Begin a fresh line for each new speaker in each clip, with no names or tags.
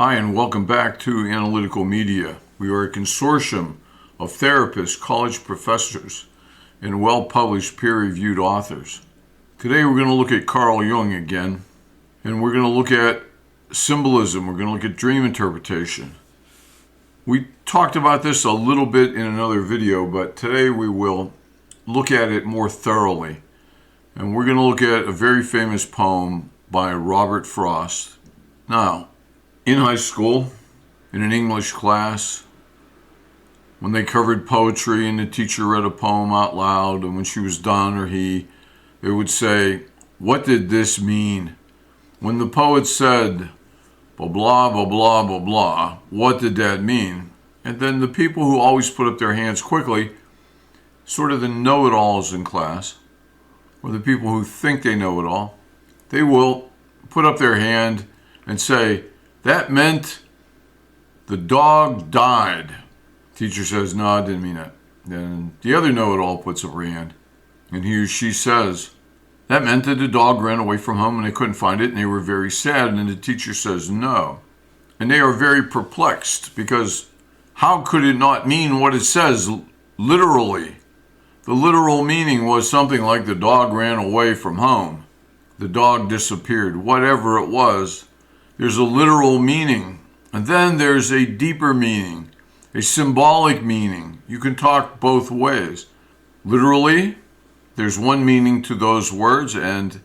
Hi, and welcome back to Analytical Media. We are a consortium of therapists, college professors, and well-published peer-reviewed authors. Today we're going to look at CarlJung again, and we're going to look at symbolism. We're going to look at dream interpretation. We talked about this a little bit in another video, but today we will look at it more thoroughly. And we're going to look at a very famous poem by Robert Frost. Now, in high school, in an English class, when they covered poetry and the teacher read a poem out loud, and when she was done, or they would say, "What did this mean?" When the poet said, blah, blah, blah, blah, blah, blah, what did that mean? And then the people who always put up their hands quickly, sort of the know-it-alls in class, or the people who think they know it all, they will put up their hand and say, "That meant the dog died." Teacher says, "No, I didn't mean that." Then the other know-it-all puts up her hand, and he or she says, "That meant that the dog ran away from home and they couldn't find it and they were very sad." And the teacher says, "No." And they are very perplexed because how could it not mean what it says literally? The literal meaning was something like the dog ran away from home. The dog disappeared. Whatever it was, there's a literal meaning. And then there's a deeper meaning, a symbolic meaning. You can talk both ways. Literally, there's one meaning to those words, and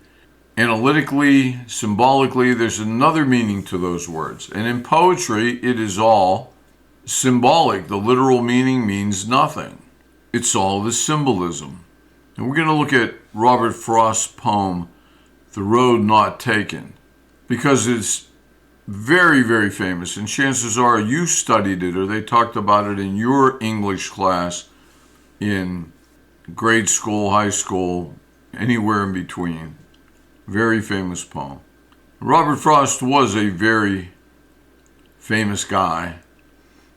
analytically, symbolically, there's another meaning to those words. And in poetry, it is all symbolic. The literal meaning means nothing. It's all the symbolism. And we're going to look at Robert Frost's poem, "The Road Not Taken," because it's very, very famous, and chances are you studied it or they talked about it in your English class in grade school, high school, anywhere in between. Very famous poem. Robert Frost was a very famous guy.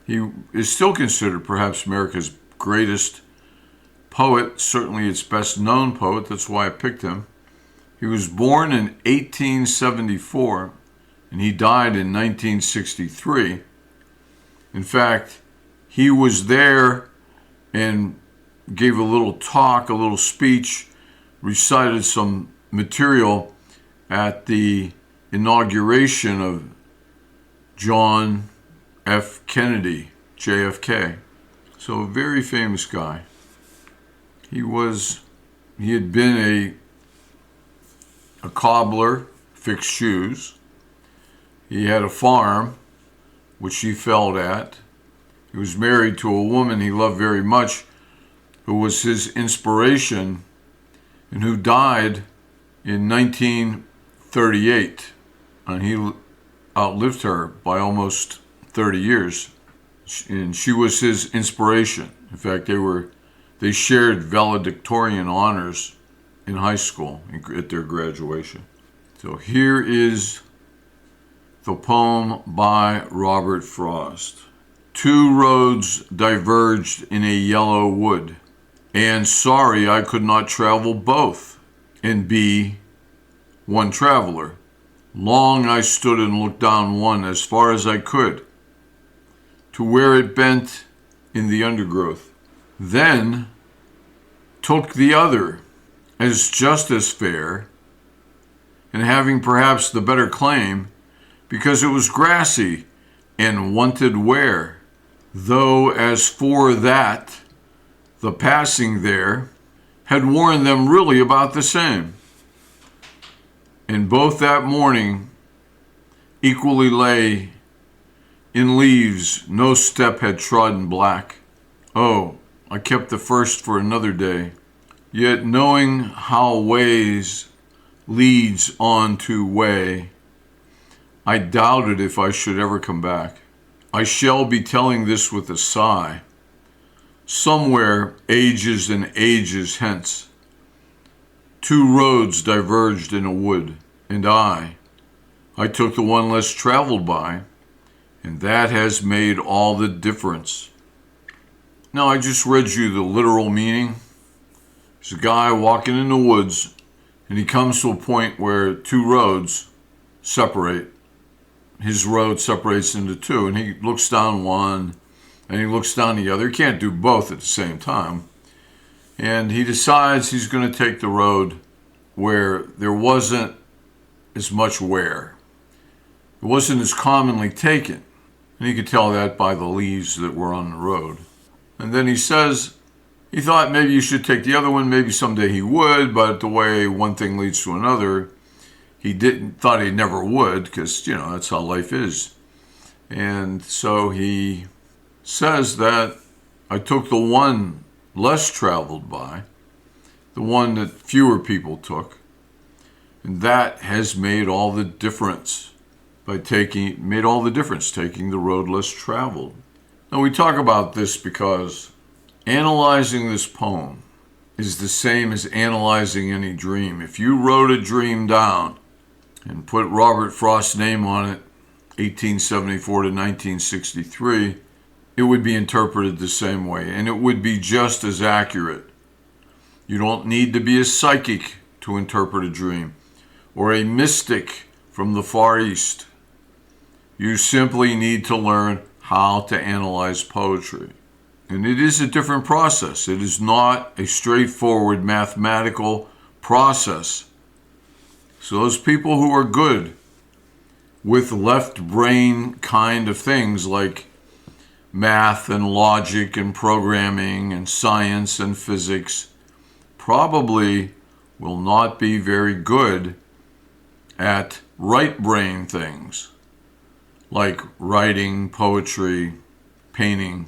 He is still considered perhaps America's greatest poet, certainly its best known poet. That's why I picked him. He was born in 1874 and he died in 1963. In fact, he was there and gave a little talk, a little speech, recited some material at the inauguration of John F. Kennedy, JFK. So a very famous guy. He had been a cobbler, fixed shoes. He had a farm, which he failed at. He was married to a woman he loved very much, who was his inspiration, and who died in 1938. And he outlived her by almost 30 years. And she was his inspiration. In fact, they shared valedictorian honors in high school at their graduation. So here is the poem by Robert Frost. "Two roads diverged in a yellow wood, and sorry I could not travel both and be one traveler. Long I stood and looked down one as far as I could, to where it bent in the undergrowth. Then took the other, as just as fair, and having perhaps the better claim, because it was grassy and wanted wear, though as for that, the passing there had worn them really about the same. And both that morning equally lay in leaves, no step had trodden black. Oh, I kept the first for another day, yet knowing how ways leads on to way, I doubted if I should ever come back. I shall be telling this with a sigh, somewhere ages and ages hence. Two roads diverged in a wood, and I took the one less traveled by, and that has made all the difference." Now, I just read you the literal meaning. There's a guy walking in the woods, and he comes to a point where two roads separate. his road separates into two, and he looks down one and he looks down the other. He can't do both at the same time. And he decides he's going to take the road where there wasn't as much wear. It wasn't as commonly taken. And you could tell that by the leaves that were on the road. And then he says he thought maybe you should take the other one. Maybe someday he would, but the way one thing leads to another, he thought he never would, because, that's how life is. And so he says that I took the one less traveled by, the one that fewer people took, and that has made all the difference taking the road less traveled. Now we talk about this because analyzing this poem is the same as analyzing any dream. If you wrote a dream down and put Robert Frost's name on it, 1874 to 1963, it would be interpreted the same way, and it would be just as accurate. You don't need to be a psychic to interpret a dream, or a mystic from the Far East. You simply need to learn how to analyze poetry. And it is a different process. It is not a straightforward mathematical process. So those people who are good with left brain kind of things like math and logic and programming and science and physics probably will not be very good at right brain things like writing, poetry, painting.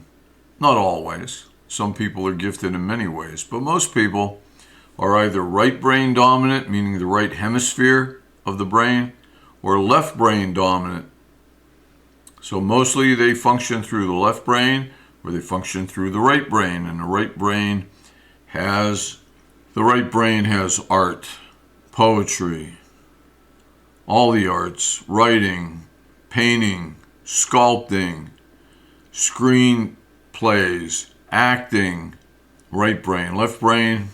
Not always. Some people are gifted in many ways, but most people are either right brain dominant, meaning the right hemisphere of the brain, or left brain dominant. So mostly they function through the left brain, or they function through the right brain, and the right brain has art, poetry, all the arts, writing, painting, sculpting, screenplays, acting. Right brain. Left brain,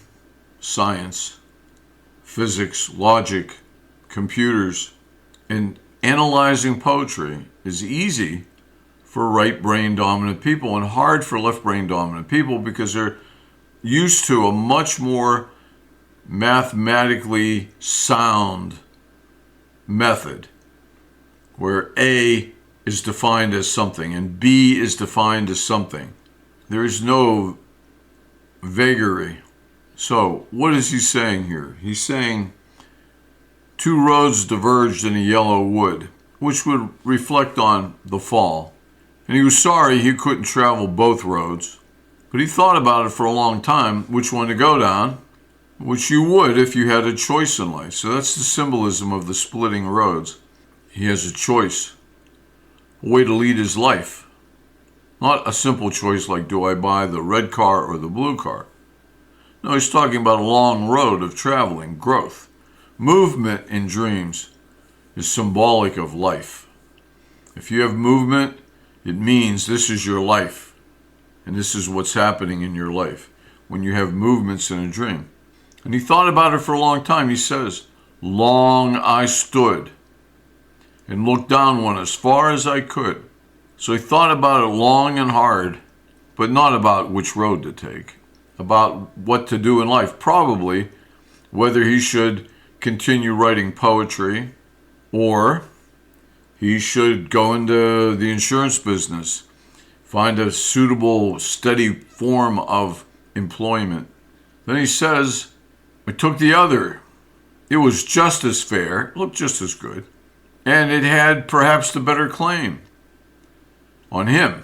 science, physics, logic, computers. And analyzing poetry is easy for right brain dominant people and hard for left brain dominant people because they're used to a much more mathematically sound method where A is defined as something and B is defined as something. There is no vagary. So what is he saying here? He's saying two roads diverged in a yellow wood, which would reflect on the fall. And he was sorry he couldn't travel both roads, but he thought about it for a long time, which one to go down, which you would if you had a choice in life. So that's the symbolism of the splitting roads. He has a choice, a way to lead his life. Not a simple choice like, do I buy the red car or the blue car? No, he's talking about a long road of traveling, growth. Movement in dreams is symbolic of life. If you have movement, it means this is your life. And this is what's happening in your life when you have movements in a dream. And he thought about it for a long time. He says, long I stood and looked down one as far as I could. So he thought about it long and hard, but not about which road to take, about what to do in life, probably whether he should continue writing poetry or he should go into the insurance business, find a suitable, steady form of employment. Then he says, I took the other. It was just as fair, looked just as good, and it had perhaps the better claim on him.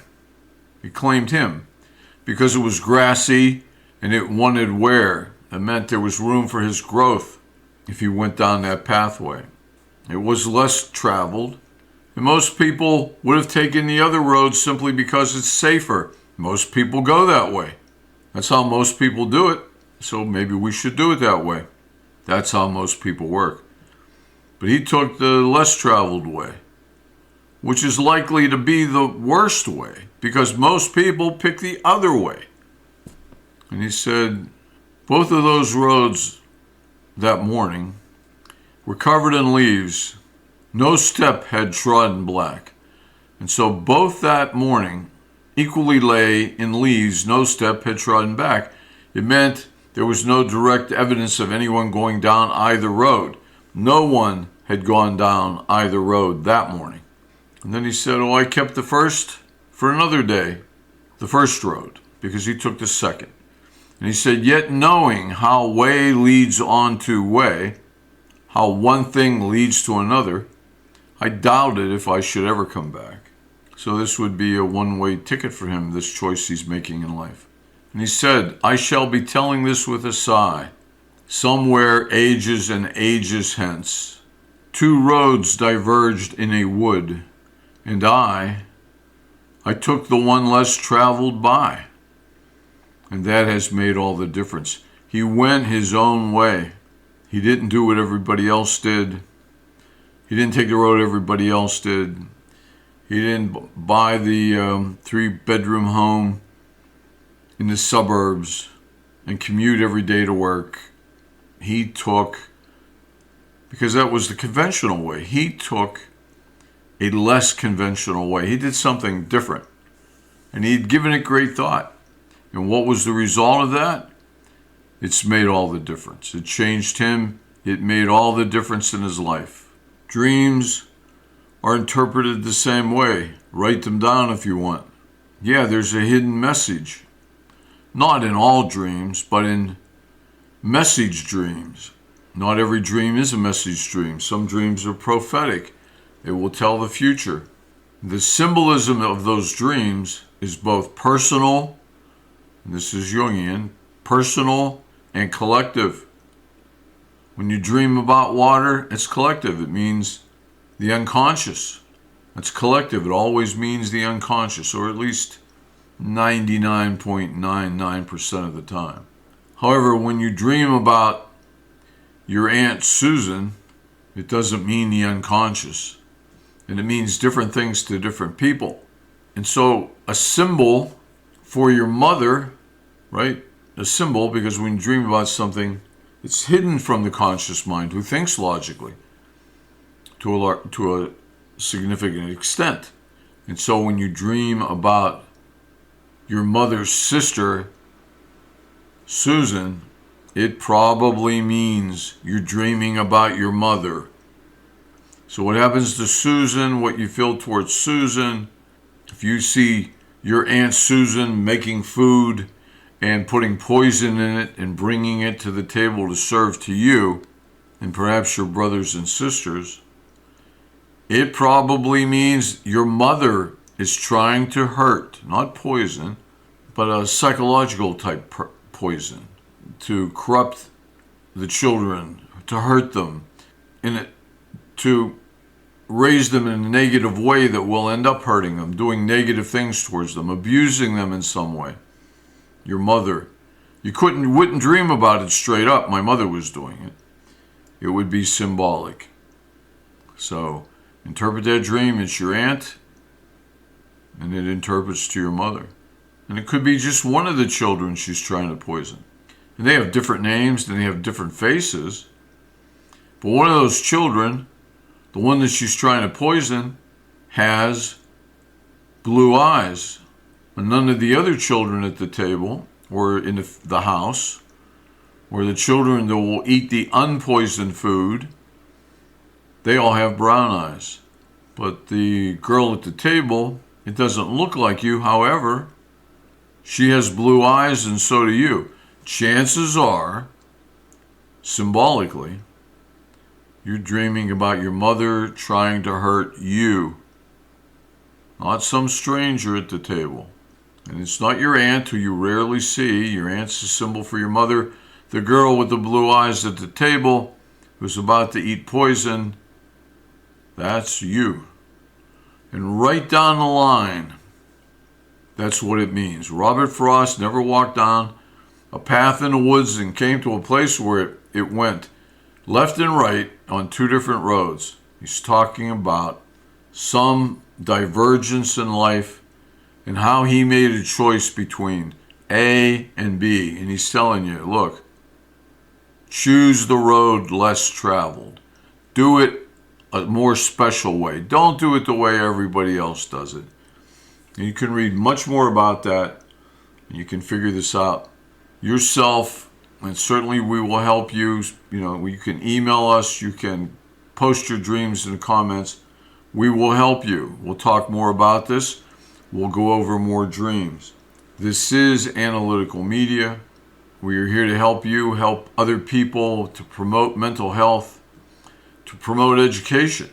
It claimed him because it was grassy and it wanted wear. It meant there was room for his growth if he went down that pathway. It was less traveled, and most people would have taken the other road simply because it's safer. Most people go that way. That's how most people do it, so maybe we should do it that way. That's how most people work. But he took the less traveled way, which is likely to be the worst way, because most people pick the other way. And he said, both of those roads that morning were covered in leaves, No step had trodden black. And so both that morning equally lay in leaves, no step had trodden back. It meant there was no direct evidence of anyone going down either road. No one had gone down either road that morning. And then he said, oh, I kept the first for another day, the first road, because he took the second. And he said, yet knowing how way leads on to way, how one thing leads to another, I doubted if I should ever come back. So this would be a one-way ticket for him, this choice he's making in life. And he said, I shall be telling this with a sigh. Somewhere ages and ages hence, two roads diverged in a wood, and I took the one less traveled by. And that has made all the difference. He went his own way. He didn't do what everybody else did. He didn't take the road everybody else did. He didn't buy the 3-bedroom home in the suburbs and commute every day to work. He took, because that was the conventional way, he took a less conventional way. He did something different. And he'd given it great thought. And what was the result of that? It's made all the difference. It changed him. It made all the difference in his life. Dreams are interpreted the same way. Write them down if you want. Yeah, there's a hidden message. Not in all dreams, but in message dreams. Not every dream is a message dream. Some dreams are prophetic. They will tell the future. The symbolism of those dreams is both personal, and this is Jungian, personal and collective. When you dream about water, it's collective. It means the unconscious. It's collective. It always means the unconscious, or at least 99.99% of the time. However, when you dream about your Aunt Susan, it doesn't mean the unconscious. And it means different things to different people. And so a symbol for your mother, right? A symbol, because when you dream about something, it's hidden from the conscious mind who thinks logically to a significant extent. And so when you dream about your mother's sister, Susan, it probably means you're dreaming about your mother. So what happens to Susan, what you feel towards Susan, if you see your Aunt Susan making food and putting poison in it and bringing it to the table to serve to you and perhaps your brothers and sisters, it probably means your mother is trying to hurt, not poison, but a psychological type poison, to corrupt the children, to hurt them, to raise them in a negative way that will end up hurting them, doing negative things towards them, abusing them in some way. Your mother. You wouldn't dream about it straight up. My mother was doing it. It would be symbolic. So interpret that dream. It's your aunt, and it interprets to your mother. And it could be just one of the children she's trying to poison. And they have different names and they have different faces. But one of those children, the one that she's trying to poison, has blue eyes. And none of the other children at the table or in the house, or the children that will eat the unpoisoned food, they all have brown eyes. But the girl at the table, it doesn't look like you. However, she has blue eyes and so do you. Chances are, symbolically, you're dreaming about your mother trying to hurt you, not some stranger at the table. And it's not your aunt, who you rarely see. Your aunt's a symbol for your mother. The girl with the blue eyes at the table who's about to eat poison, that's you. And right down the line, that's what it means. Robert Frost never walked down a path in the woods and came to a place where it went left and right on two different roads. He's talking about some divergence in life and how he made a choice between A and B. And he's telling you, look, choose the road less traveled. Do it a more special way. Don't do it the way everybody else does it. And you can read much more about that, and you can figure this out yourself, and certainly we will help you. You can email us, you can post your dreams in the comments. We will help you. We'll talk more about this. We'll go over more dreams. This is Analytical Media. We are here to help you, help other people, to promote mental health, to promote education,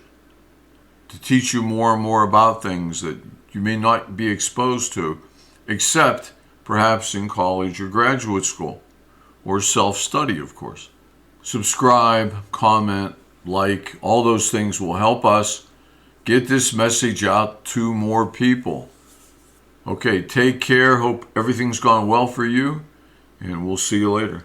to teach you more and more about things that you may not be exposed to, except perhaps in college or graduate school, or self-study, of course. Subscribe, comment, like, all those things will help us get this message out to more people. Okay, take care. Hope everything's gone well for you, and we'll see you later.